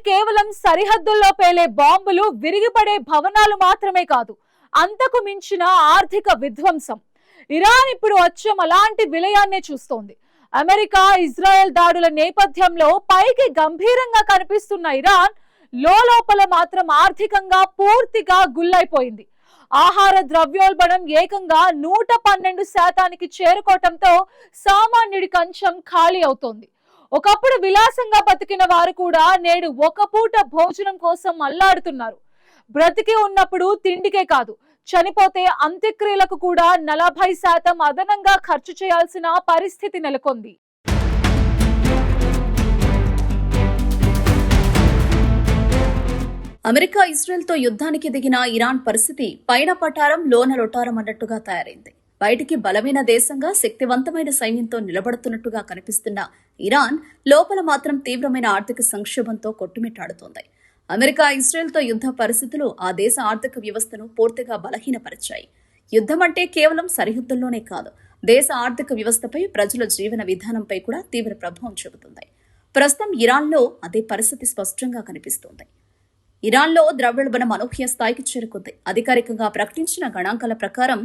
కేవలం సరిహద్దుల్లో పేలే బాంబులు, విరిగిపడే భవనాలు మాత్రమే కాదు, అంతకు మించిన ఆర్థిక విధ్వంసం. ఇరాన్ ఇప్పుడు అచ్చం అలాంటి విలయాన్నే చూస్తోంది. అమెరికా, ఇజ్రాయెల్ దాడుల నేపథ్యంలో పైకి గంభీరంగా కనిపిస్తున్న ఇరాన్ లోపల మాత్రం ఆర్థికంగా పూర్తిగా గుల్లైపోయింది. ఆహార ద్రవ్యోల్బణం ఏకంగా 112% చేరుకోవటంతో సామాన్యుడి కంచం ఖాళీ అవుతోంది. ఒకప్పుడు విలాసంగా బతికిన వారు కూడా నేడు ఒక పూట భోజనం కోసం అల్లాడుతున్నారు. బ్రతికి ఉన్నప్పుడు తిండికే కాదు, చనిపోతే అంత్యక్రియలకు కూడా 40% అదనంగా ఖర్చు చేయాల్సిన పరిస్థితి నెలకొంది. అమెరికా ఇజ్రాయెల్తో యుద్ధానికి దిగిన ఇరాన్ పరిస్థితి పైన పటారం లోన లొటారం అన్నట్టుగా తయారైంది. బయటికి బలమైన దేశంగా, శక్తివంతమైన సైన్యంతో నిలబడుతున్నట్టుగా కనిపిస్తున్న ఇరాన్ లోపల మాత్రం తీవ్రమైన ఆర్థిక సంక్షోభంతో కొట్టుమిట్టాడుతోంది. అమెరికా ఇజ్రాయెల్తో యుద్ధ పరిస్థితులు ఆ దేశ ఆర్థిక వ్యవస్థను పూర్తిగా బలహీనపరిచాయి. యుద్ధం అంటే కేవలం సరిహద్దుల్లోనే కాదు, దేశ ఆర్థిక వ్యవస్థపై, ప్రజల జీవన విధానంపై కూడా తీవ్ర ప్రభావం చూపుతుంది. ప్రస్తుతం ఇరాన్లో అదే పరిస్థితి స్పష్టంగా కనిపిస్తోంది. ఇరాన్లో ద్రవ్యోల్బణం అనూహ్య స్థాయికి చేరుకుంది. అధికారికంగా ప్రకటించిన గణాంకాల ప్రకారం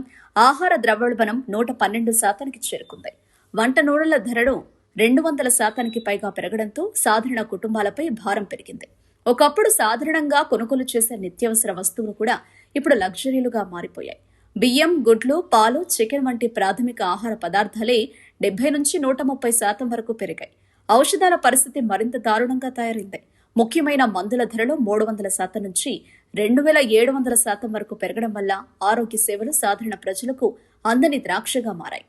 ఆహార ద్రవ్యోల్బణం 112% చేరుకుంది. వంట నూనెల ధరలు 200% పైగా పెరగడంతో సాధారణ కుటుంబాలపై భారం పెరిగింది. ఒకప్పుడు సాధారణంగా కొనుగోలు చేసే నిత్యావసర వస్తువులు కూడా ఇప్పుడు లగ్జరీలుగా మారిపోయాయి. బియ్యం, గుడ్లు, పాలు, చికెన్ వంటి ప్రాథమిక ఆహార పదార్థాలే 70-130% వరకు పెరిగాయి. ఔషధాల పరిస్థితి మరింత దారుణంగా తయారైంది. ముఖ్యమైన మందుల ధరలు 300% నుంచి 2700% వరకు పెరగడం వల్ల ఆరోగ్య సేవలు సాధారణ ప్రజలకు అందని ద్రాక్షగా మారాయి.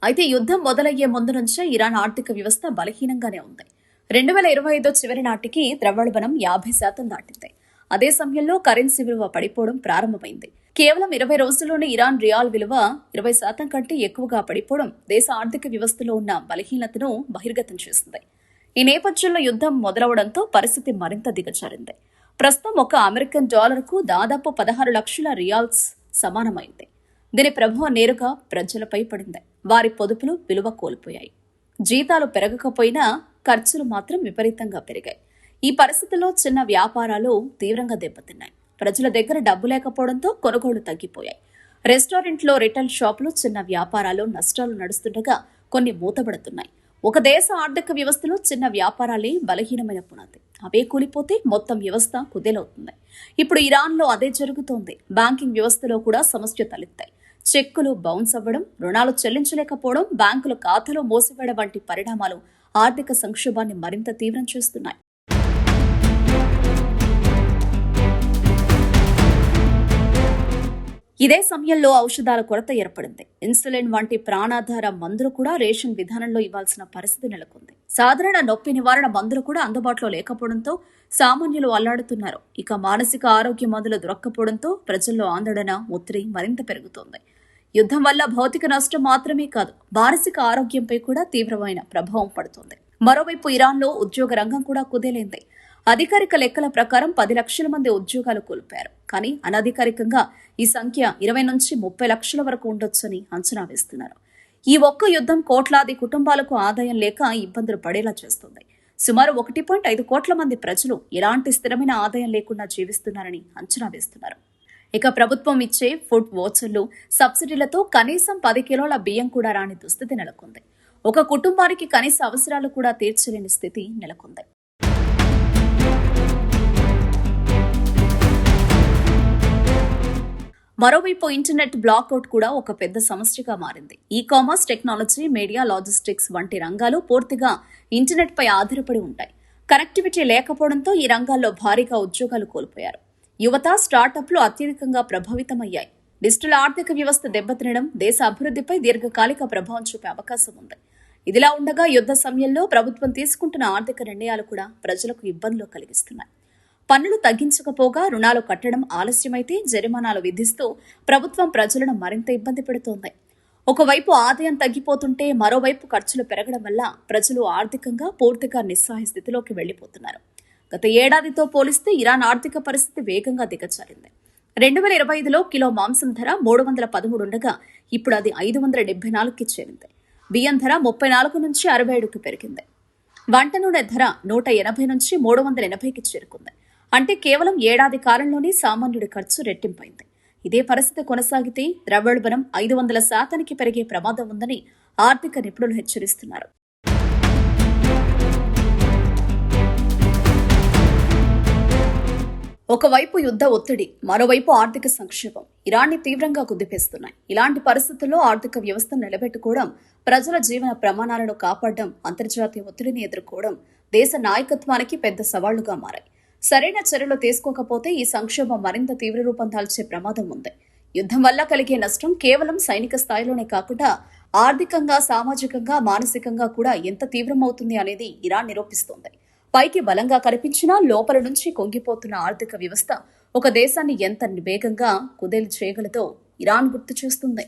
అయితే యుద్ధం మొదలయ్యే ముందు నుంచే ఇరాన్ ఆర్థిక వ్యవస్థ బలహీనంగానే ఉంది. 2025 చివరి నాటికి ద్రవ్యోల్బణం 50% దాటింది. అదే సమయంలో కరెన్సీ విలువ పడిపోవడం ప్రారంభమైంది. కేవలం 20 రోజుల్లోనే ఇరాన్ రియాల్ విలువ 20% కంటే ఎక్కువగా పడిపోవడం దేశ ఆర్థిక వ్యవస్థలో ఉన్న బలహీనతను బహిర్గతం చేసింది. ఈ నేపథ్యంలో యుద్ధం మొదలవడంతో పరిస్థితి మరింత దిగజారింది. ప్రస్తుతం ఒక అమెరికన్ డాలర్కు దాదాపు 16 లక్షల రియాల్స్ సమానమైంది. దీని ప్రభావం నేరుగా ప్రజలపై పడింది. వారి పొదుపులు విలువ కోల్పోయాయి. జీతాలు పెరగకపోయినా ఖర్చులు మాత్రం విపరీతంగా పెరిగాయి. ఈ పరిస్థితుల్లో చిన్న వ్యాపారాలు తీవ్రంగా దెబ్బతిన్నాయి. ప్రజల దగ్గర డబ్బు లేకపోవడంతో కొనుగోళ్లు తగ్గిపోయాయి. రెస్టారెంట్లో, రిటైల్ షాపులు, చిన్న వ్యాపారాలు నష్టాలు నడుస్తుండగా కొన్ని మూతబడుతున్నాయి. ఒక దేశ ఆర్థిక వ్యవస్థలో చిన్న వ్యాపారాలే బలహీనమైన పునాది. అవే కూలిపోతే మొత్తం వ్యవస్థ కుదేలవుతుంది. ఇప్పుడు ఇరాన్లో అదే జరుగుతోంది. బ్యాంకింగ్ వ్యవస్థలో కూడా సమస్య తలెత్తాయి. చెక్కులు బౌన్స్ అవ్వడం, రుణాలు చెల్లించలేకపోవడం, బ్యాంకుల ఖాతాలో మోసవేయడం వంటి పరిణామాలు ఆర్థిక సంక్షోభాన్ని మరింత తీవ్రం చేస్తున్నాయి. ఇదే సమయంలో ఔషధాల కొరత ఏర్పడింది. ఇన్సులిన్ వంటి ప్రాణాధార మందులు కూడా రేషన్ విధానంలో ఇవ్వాల్సిన పరిస్థితి నెలకొంది. సాధారణ నొప్పి నివారణ మందులు కూడా అందుబాటులో లేకపోవడంతో సామాన్యులు అల్లాడుతున్నారు. ఇక మానసిక ఆరోగ్య మందులు దొరక్కపోవడంతో ప్రజల్లో ఆందోళన, ఒత్తిడి మరింత పెరుగుతోంది. యుద్ధం వల్ల భౌతిక నష్టం మాత్రమే కాదు, మానసిక ఆరోగ్యంపై కూడా తీవ్రమైన ప్రభావం పడుతోంది. మరోవైపు ఇరాన్లో ఉద్యోగ రంగం కూడా కుదేలైంది. అధికారిక లెక్కల ప్రకారం 10 లక్షల మంది ఉద్యోగాలు కోల్పోయారు. కానీ అనధికారికంగా ఈ సంఖ్య 20-30 లక్షల వరకు ఉండొచ్చని అంచనా వేస్తున్నారు. ఈ ఒక్క యుద్ధం కోట్లాది కుటుంబాలకు ఆదాయం లేక ఇబ్బందులు పడేలా చేస్తుంది. సుమారు 1.5 కోట్ల మంది ప్రజలు ఎలాంటి స్థిరమైన ఆదాయం లేకుండా జీవిస్తున్నారని అంచనా వేస్తున్నారు. ఇక ప్రభుత్వం ఇచ్చే ఫుడ్ వోచర్లు, సబ్సిడీలతో కనీసం 10 కిలోల బియ్యం కూడా రాని దుస్థితి నెలకొంది. ఒక కుటుంబానికి కనీస అవసరాలు కూడా తీర్చలేని స్థితి నెలకొంది. మరోవైపు ఇంటర్నెట్ బ్లాక్అవుట్ కూడా ఒక పెద్ద సమస్యగా మారింది. E commerce, technology, media, logistics వంటి రంగాలు పూర్తిగా ఇంటర్నెట్ పై ఆధారపడి ఉంటాయి. కనెక్టివిటీ లేకపోవడంతో ఈ రంగాల్లో భారీగా ఉద్యోగాలు కోల్పోయారు. యువత, స్టార్టప్లు అత్యధికంగా ప్రభావితమయ్యాయి. డిజిటల్ ఆర్థిక వ్యవస్థ దెబ్బతినడం దేశ అభివృద్ధిపై దీర్ఘకాలిక ప్రభావం చూపే అవకాశం ఉంది. ఇదిలా ఉండగా యుద్ధ సమయంలో ప్రభుత్వం తీసుకుంటున్న ఆర్థిక నిర్ణయాలు కూడా ప్రజలకు ఇబ్బందులు కలిగిస్తున్నాయి. పన్నులు తగ్గించకపోగా రుణాలు కట్టడం ఆలస్యమైతే జరిమానాలు విధిస్తూ ప్రభుత్వం ప్రజలను మరింత ఇబ్బంది పెడుతోంది. ఒకవైపు ఆదాయం తగ్గిపోతుంటే మరోవైపు ఖర్చులు పెరగడం వల్ల ప్రజలు ఆర్థికంగా పూర్తిగా నిస్సహాయ స్థితిలోకి వెళ్లిపోతున్నారు. గత ఏడాదితో పోలిస్తే ఇరాన్ ఆర్థిక పరిస్థితి వేగంగా దిగజారింది. 2025లో కిలో మాంసం ధర 313 ఉండగా ఇప్పుడు అది 574కి చేరింది. బియ్యం ధర 34 నుంచి 67కి పెరిగింది. వంట నూనె ధర 180 నుంచి 380కి చేరుకుంది. అంటే కేవలం ఏడాది కాలంలోనే సామాన్యుడి ఖర్చు రెట్టింపైంది. ఇదే పరిస్థితి కొనసాగితే ద్రవ్యోల్బణం 500% పెరిగే ప్రమాదం ఉందని ఆర్థిక నిపుణులు హెచ్చరిస్తున్నారు. ఒకవైపు యుద్ధ ఒత్తిడి, మరోవైపు ఆర్థిక సంక్షోభం ఇరాన్ని తీవ్రంగా కుదిపేస్తున్నాయి. ఇలాంటి పరిస్థితుల్లో ఆర్థిక వ్యవస్థను నిలబెట్టుకోవడం, ప్రజల జీవన ప్రమాణాలను కాపాడడం, అంతర్జాతీయ ఒత్తిడిని ఎదుర్కోవడం దేశ నాయకత్వానికి పెద్ద సవాళ్లుగా మారాయి. సరైన చర్యలు తీసుకోకపోతే ఈ సంక్షోభం మరింత తీవ్ర రూపం దాల్చే ప్రమాదం ఉంది. యుద్ధం వల్ల కలిగే నష్టం కేవలం సైనిక స్థాయిలోనే కాకుండా ఆర్థికంగా, సామాజికంగా, మానసికంగా కూడా ఎంత తీవ్రమవుతుంది అనేది ఇరాన్ నిరూపిస్తోంది. పైకి బలంగా కనిపించినా లోపల నుంచి కుంగిపోతున్న ఆర్థిక వ్యవస్థ ఒక దేశాన్ని ఎంత వేగంగా కుదేలు చేయగలదో ఇరాన్ గుర్తు చేస్తుంది.